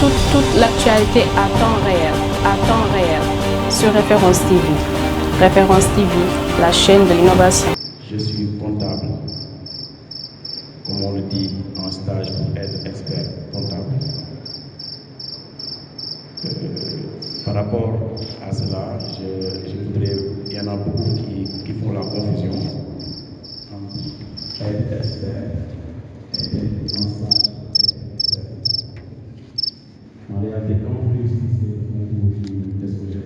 toute l'actualité à temps réel, sur Référence TV. Référence TV, la chaîne de l'innovation. Je suis comptable, comme on le dit en stage pour être expert comptable. Par rapport à cela, je voudrais, il y en a beaucoup qui font la confusion entre être expert et être en stage et être expert. En réalité, quand vous réussissez un cours d'exposé,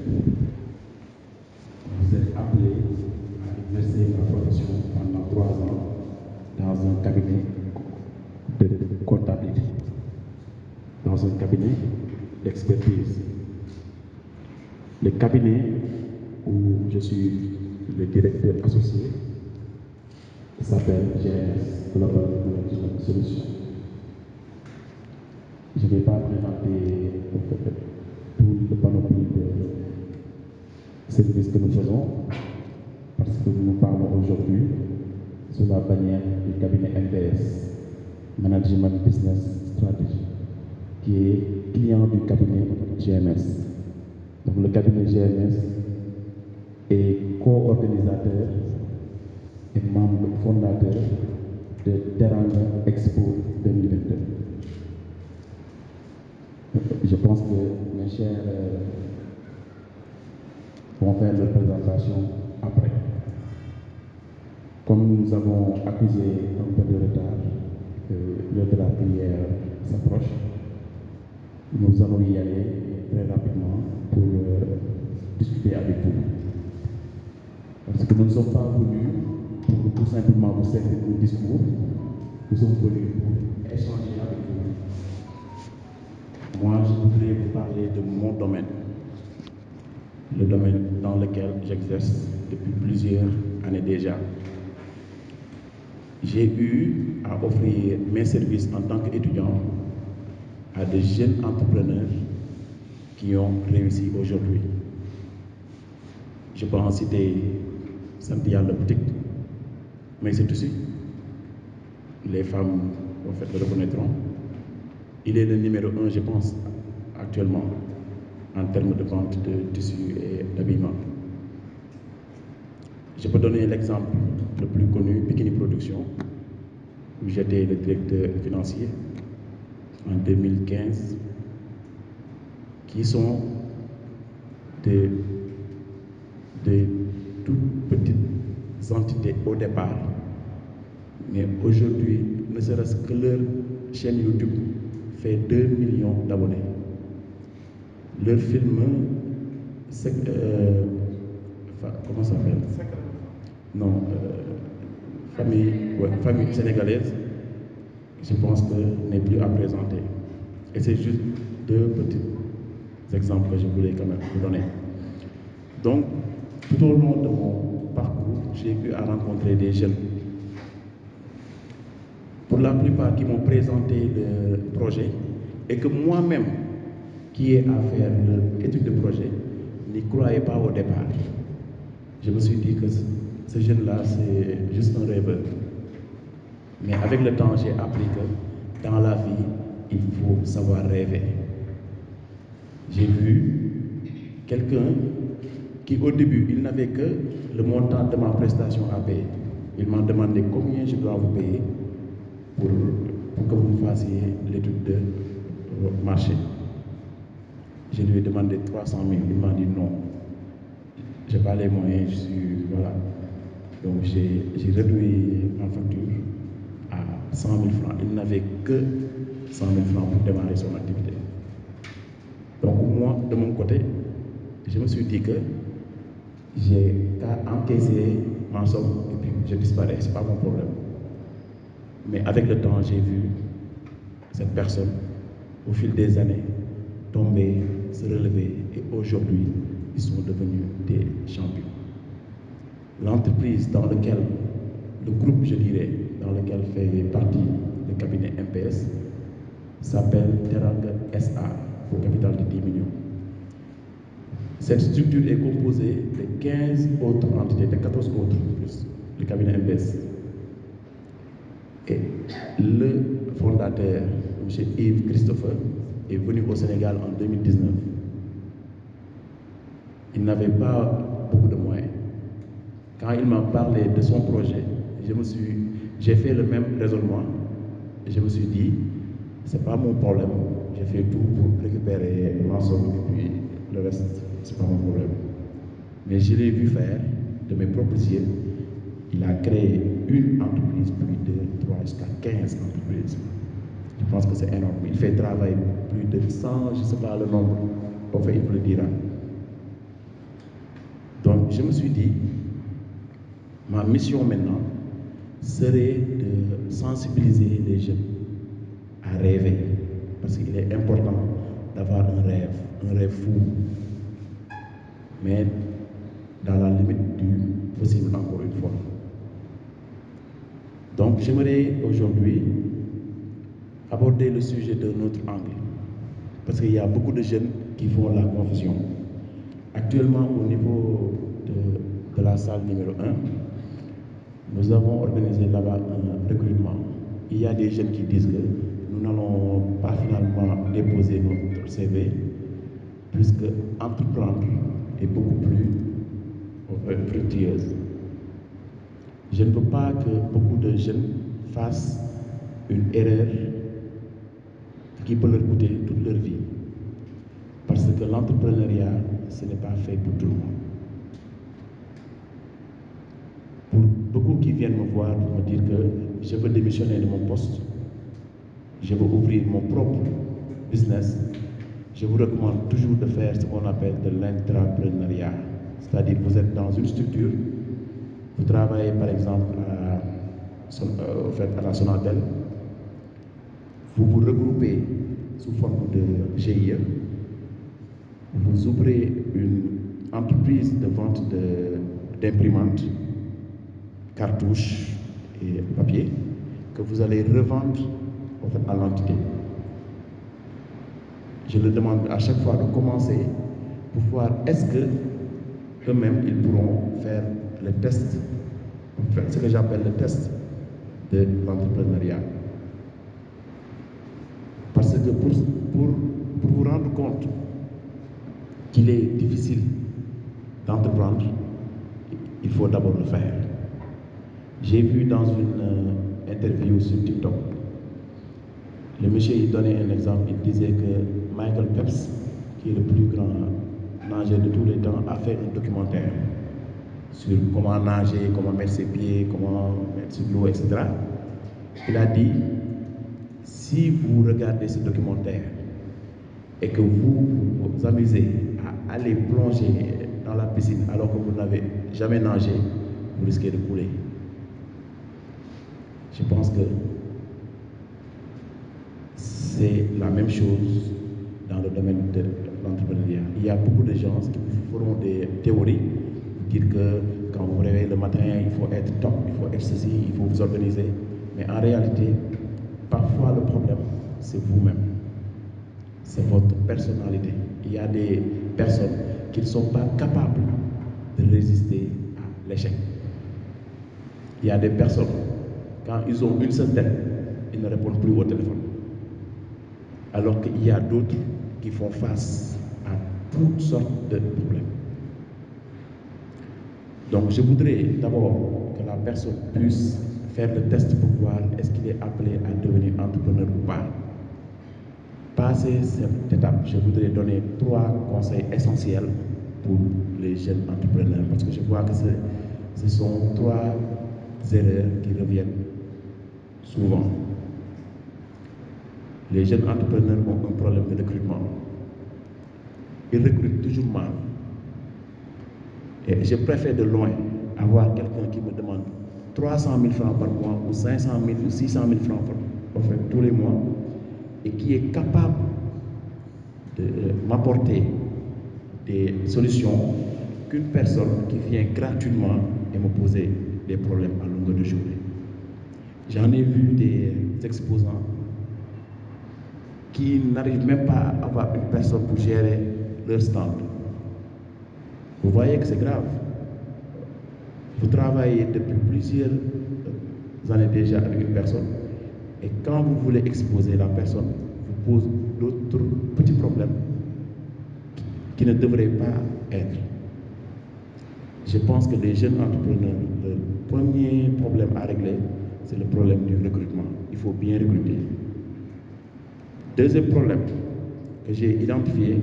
vous êtes appelé à exercer la profession pendant 3 ans dans un cabinet de comptabilité, dans un cabinet d'expertise. Le cabinet où je suis le directeur associé s'appelle GMS, Global Management Solutions. Je ne vais pas présenter tout le panoplie de services que nous faisons, parce que nous parlons aujourd'hui sous la bannière du cabinet MBS, Management Business Strategy, qui est client du cabinet GMS. Donc le cabinet GMS est co-organisateur et membre fondateur de Teranga Expo 2022. Je pense que mes chers vont faire leur présentation après. Comme nous avons accusé un peu de retard, l'heure de la prière s'approche, nous allons y aller très rapidement pour discuter avec vous. Parce que nous ne sommes pas venus pour tout simplement vous servir un discours, nous sommes venus pour échanger avec vous. Moi, je voudrais vous parler de mon domaine, le domaine dans lequel j'exerce depuis plusieurs années déjà. J'ai eu à offrir mes services en tant qu'étudiant à des jeunes entrepreneurs qui ont réussi aujourd'hui. Je peux en citer Santia Le Boutique, mais c'est aussi, les femmes en fait le reconnaîtront. Il est le numéro 1, je pense, actuellement, en termes de vente de tissus et d'habillement. Je peux donner l'exemple le plus connu, Bikini Production, où j'étais le directeur financier en 2015, qui sont de toutes petites entités au départ, mais aujourd'hui, ne serait-ce que leur chaîne YouTube fait 2 millions d'abonnés. Leur film, comment ça s'appelle? Non, famille sénégalaise, je pense que n'est plus à présenter. Et c'est juste 2 petits exemples que je voulais quand même vous donner. Donc, tout au long de mon parcours, j'ai eu à rencontrer des jeunes. Pour la plupart qui m'ont présenté le projet et que moi-même, qui ai à faire l'étude de projet, n'y croyais pas au départ. Je me suis dit que ce jeune-là, c'est juste un rêveur. Mais avec le temps, j'ai appris que dans la vie, il faut savoir rêver. J'ai vu quelqu'un qui, au début, il n'avait que le montant de ma prestation à payer. Il m'a demandé combien je dois vous payer pour que vous fassiez l'étude de votre marché. Je lui ai demandé 300 000. Il m'a dit non. Je n'ai pas les moyens, voilà. Donc j'ai réduit ma facture à 100 000 francs. Il n'avait que 100 000 francs pour démarrer son activité. Donc moi, de mon côté, je me suis dit que j'ai qu'à encaisser ma somme et puis je disparais, ce n'est pas mon problème. Mais avec le temps, j'ai vu cette personne, au fil des années, tomber, se relever, et aujourd'hui, ils sont devenus des champions. L'entreprise dans laquelle, le groupe, je dirais, dans lequel fait partie le cabinet MPS, s'appelle Teranga SA, au capital de 10 millions. Cette structure est composée de 15 autres entités, de 14 autres plus, le cabinet MPS. Et le fondateur, M. Yves Christopher, est venu au Sénégal en 2019, il n'avait pas beaucoup de moyens. Quand il m'a parlé de son projet, j'ai fait le même raisonnement et je me suis dit, c'est pas mon problème, j'ai fait tout pour récupérer l'ensemble et puis le reste, c'est pas mon problème. Mais je l'ai vu faire de mes propres yeux. Il a créé une entreprise, puis 2, 3, jusqu'à 15 entreprises. Je pense que c'est énorme. Il fait travailler plus de 100, je ne sais pas le nombre, enfin il vous le dira. Donc je me suis dit, ma mission maintenant serait de sensibiliser les jeunes à rêver. Parce qu'il est important d'avoir un rêve fou. Mais dans la limite du possible encore une fois. Donc j'aimerais aujourd'hui aborder le sujet d'un autre angle. Parce qu'il y a beaucoup de jeunes qui font la confusion. Actuellement, au niveau de la salle numéro 1, nous avons organisé là-bas un recrutement. Il y a des jeunes qui disent que nous n'allons pas finalement déposer notre CV, puisque entreprendre est beaucoup plus fructueuse. Je ne veux pas que beaucoup de jeunes fassent une erreur qui peut leur coûter toute leur vie. Parce que l'entrepreneuriat, ce n'est pas fait pour tout le monde. Pour beaucoup qui viennent me voir pour me dire que je veux démissionner de mon poste, je veux ouvrir mon propre business, je vous recommande toujours de faire ce qu'on appelle de l'intrapreneuriat. C'est-à-dire que vous êtes dans une structure, vous travaillez par exemple à la Sonatel, vous vous regroupez sous forme de GIE, vous ouvrez une entreprise de vente d'imprimantes, cartouches et papier que vous allez revendre à l'entité. Je leur demande à chaque fois de commencer pour voir est-ce que eux-mêmes ils pourront faire le test, ce que j'appelle le test de l'entrepreneuriat. Parce que pour vous rendre compte qu'il est difficile d'entreprendre, il faut d'abord le faire. J'ai vu dans une interview sur TikTok, le monsieur il donnait un exemple, il disait que Michael Phelps, qui est le plus grand nageur de tous les temps, a fait un documentaire sur comment nager, comment mettre ses pieds, comment mettre sur l'eau, etc. Il a dit, si vous regardez ce documentaire et que vous vous amusez à aller plonger dans la piscine alors que vous n'avez jamais nagé, vous risquez de couler. Je pense que c'est la même chose dans le domaine de l'entrepreneuriat. Il y a beaucoup de gens qui feront des théories, dire que quand vous vous réveillez le matin, il faut être top, il faut être ceci, il faut vous organiser. Mais en réalité, parfois le problème, c'est vous-même. C'est votre personnalité. Il y a des personnes qui ne sont pas capables de résister à l'échec. Il y a des personnes, quand ils ont une seule tête, ils ne répondent plus au téléphone. Alors qu'il y a d'autres qui font face à toutes sortes de problèmes. Donc je voudrais d'abord que la personne puisse faire le test pour voir est-ce qu'il est appelé à devenir entrepreneur ou pas. Passer cette étape, je voudrais donner 3 conseils essentiels pour les jeunes entrepreneurs, parce que je vois que ce sont 3 erreurs qui reviennent souvent. Les jeunes entrepreneurs ont un problème de recrutement. Ils recrutent toujours mal. Et je préfère de loin avoir quelqu'un qui me demande 300 000 francs par mois ou 500 000 ou 600 000 francs tous les mois et qui est capable de m'apporter des solutions qu'une personne qui vient gratuitement et me poser des problèmes à longueur de journée. J'en ai vu des exposants qui n'arrivent même pas à avoir une personne pour gérer leur stand. Vous voyez que c'est grave. Vous travaillez depuis plusieurs années déjà avec une personne et quand vous voulez exposer la personne, vous pose d'autres petits problèmes qui ne devraient pas être. Je pense que les jeunes entrepreneurs, le premier problème à régler, c'est le problème du recrutement. Il faut bien recruter. Deuxième problème que j'ai identifié,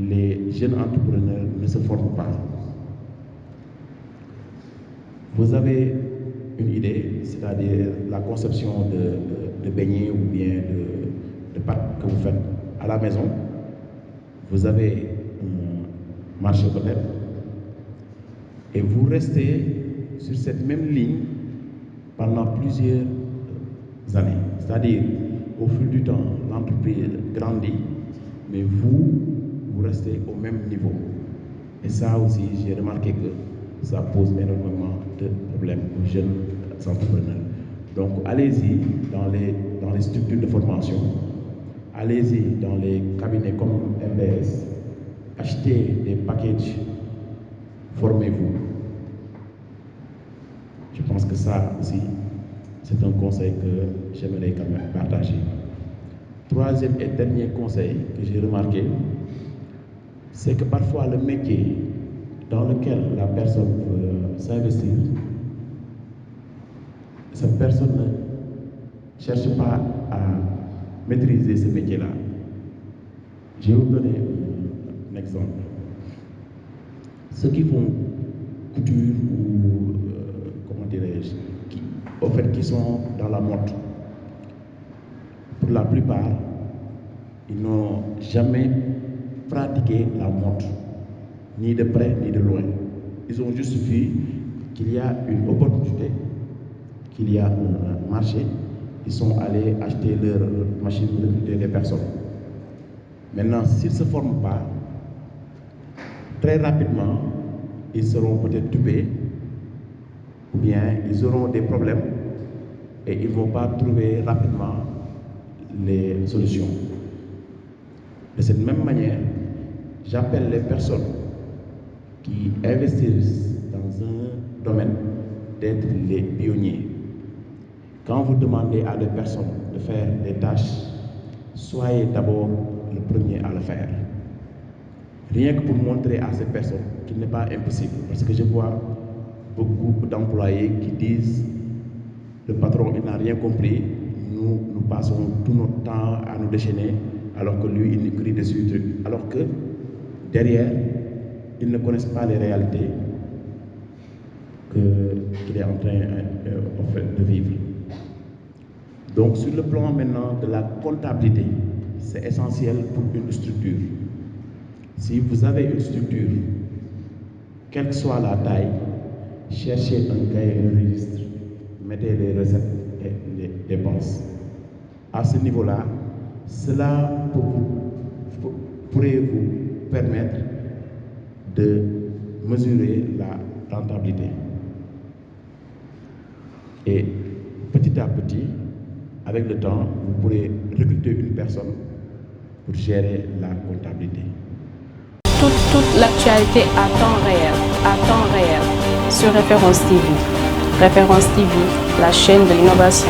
les jeunes entrepreneurs ne se forment pas. Vous avez une idée, c'est-à-dire la conception de beignets ou bien de pâtes que vous faites à la maison. Vous avez un marché peut-être et vous restez sur cette même ligne pendant plusieurs années. C'est-à-dire, au fil du temps, l'entreprise grandit, mais vous restez au même niveau. Et ça aussi, j'ai remarqué que ça pose énormément de problèmes aux jeunes entrepreneurs. Donc, allez-y dans les structures de formation, allez-y dans les cabinets comme MBS, achetez des packages, formez-vous. Je pense que ça aussi, c'est un conseil que j'aimerais quand même partager. Troisième et dernier conseil que j'ai remarqué, c'est que parfois le métier dans lequel la personne veut s'investir, cette personne ne cherche pas à maîtriser ce métier-là. Je vais vous donner un exemple. Ceux qui font couture ou, comment dirais-je, qui sont dans la mode, pour la plupart, ils n'ont jamais pratiqué la mode, ni de près ni de loin. Ils ont juste vu qu'il y a une opportunité, qu'il y a un marché. Ils sont allés acheter leur machine de recruter des personnes. Maintenant, s'ils ne se forment pas, très rapidement, ils seront peut-être dupés, ou bien ils auront des problèmes et ils ne vont pas trouver rapidement les solutions. De cette même manière, j'appelle les personnes qui investissent dans un domaine d'être les pionniers. Quand vous demandez à des personnes de faire des tâches, soyez d'abord le premier à le faire. Rien que pour montrer à ces personnes qu'il n'est pas impossible. Parce que je vois beaucoup d'employés qui disent le patron il n'a rien compris, nous passons tout notre temps à nous déchaîner, alors que lui il nous crie dessus truc. Alors que derrière, ils ne connaissent pas les réalités qu'il est en train de vivre. Donc sur le plan maintenant de la comptabilité, c'est essentiel pour une structure. Si vous avez une structure, quelle que soit la taille, cherchez un cahier, un registre, mettez les recettes et les dépenses. À ce niveau-là, cela pourrait vous permettre de mesurer la rentabilité. Et petit à petit, avec le temps, vous pourrez recruter une personne pour gérer la comptabilité. Toute l'actualité à temps réel, sur Référence TV. Référence TV, la chaîne de l'innovation.